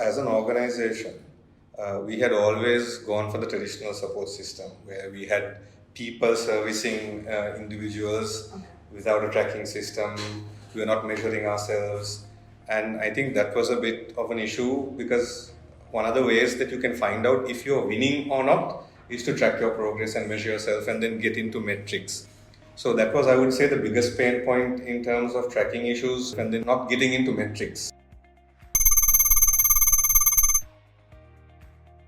as an organization, we had always gone for the traditional support system where we had people servicing individuals without a tracking system. We were not measuring ourselves. And I think that was a bit of an issue because one of the ways that you can find out if you're winning or not is to track your progress and measure yourself and then get into metrics. So that was, I would say, the biggest pain point in terms of tracking issues and then not getting into metrics.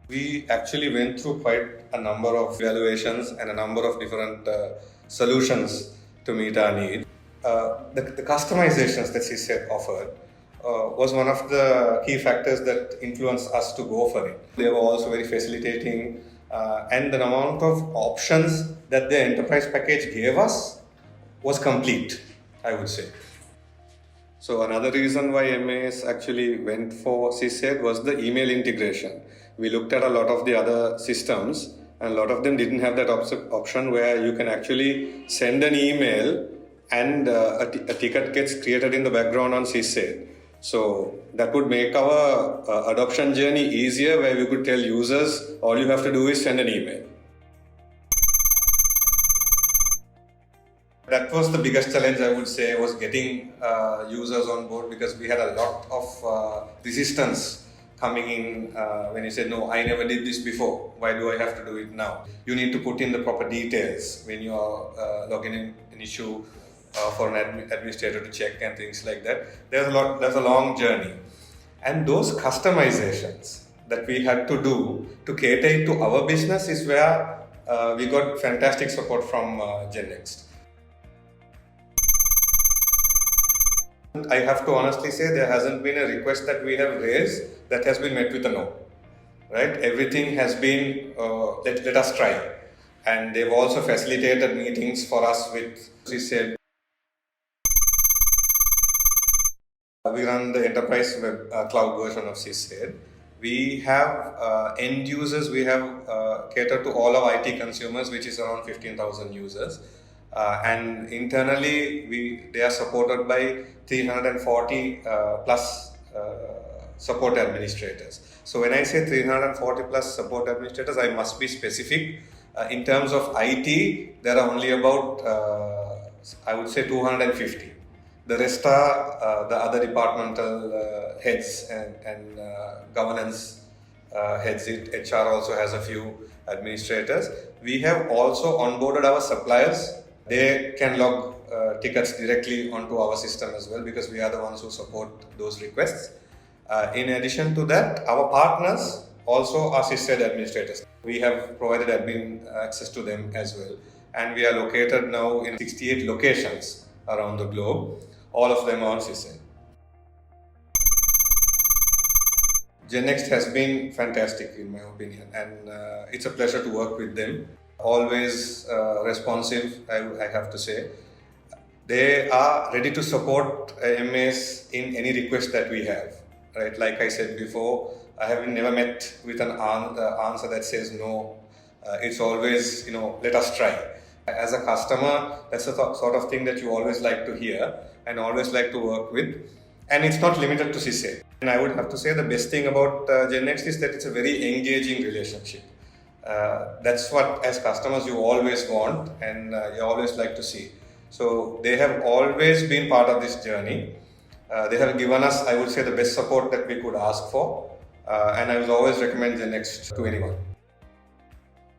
We actually went through quite a number of evaluations and a number of different solutions to meet our need. The customizations that CSAID offered was one of the key factors that influenced us to go for it. They were also very facilitating, and the amount of options that the enterprise package gave us was complete, I would say. So another reason why MAS actually went for CSAID was the email integration. We looked at a lot of the other systems and a lot of them didn't have that option where you can actually send an email and a ticket gets created in the background on CSAID. So that would make our adoption journey easier where we could tell users all you have to do is send an email. That was the biggest challenge, I would say, was getting users on board because we had a lot of resistance coming in when you said, no, I never did this before. Why do I have to do it now? You need to put in the proper details when you are logging in an issue for an administrator to check and things like that. There's a long journey. And those customizations that we had to do to cater to our business is where we got fantastic support from GenNext. I have to honestly say there hasn't been a request that we have raised that has been met with a no. Right? Everything has been let us try. And they've also facilitated meetings for us with CSAID. We run the enterprise web cloud version of CSAID. We have end users, we have catered to all of IT consumers, which is around 15,000 users. And internally, they are supported by 340 plus support administrators. So when I say 340 plus support administrators, I must be specific. In terms of IT, there are only about, I would say 250. The rest are the other departmental heads and governance heads. HR also has a few administrators. We have also onboarded our suppliers. They can log tickets directly onto our system as well because we are the ones who support those requests. In addition to that, our partners also are CSAID administrators. We have provided admin access to them as well. And we are located now in 68 locations around the globe. All of them are on CSAID. GenNext has been fantastic in my opinion, and it's a pleasure to work with them. Always responsive, I have to say. They are ready to support MAS in any request that we have. Right? Like I said before, I have never met with an answer that says no. It's always, let us try. As a customer, that's the sort of thing that you always like to hear and always like to work with. And it's not limited to CSAID. And I would have to say the best thing about GenNext is that it's a very engaging relationship. That's what, as customers, you always want and you always like to see. So they have always been part of this journey. They have given us, I would say, the best support that we could ask for. And I will always recommend GenNext to anyone.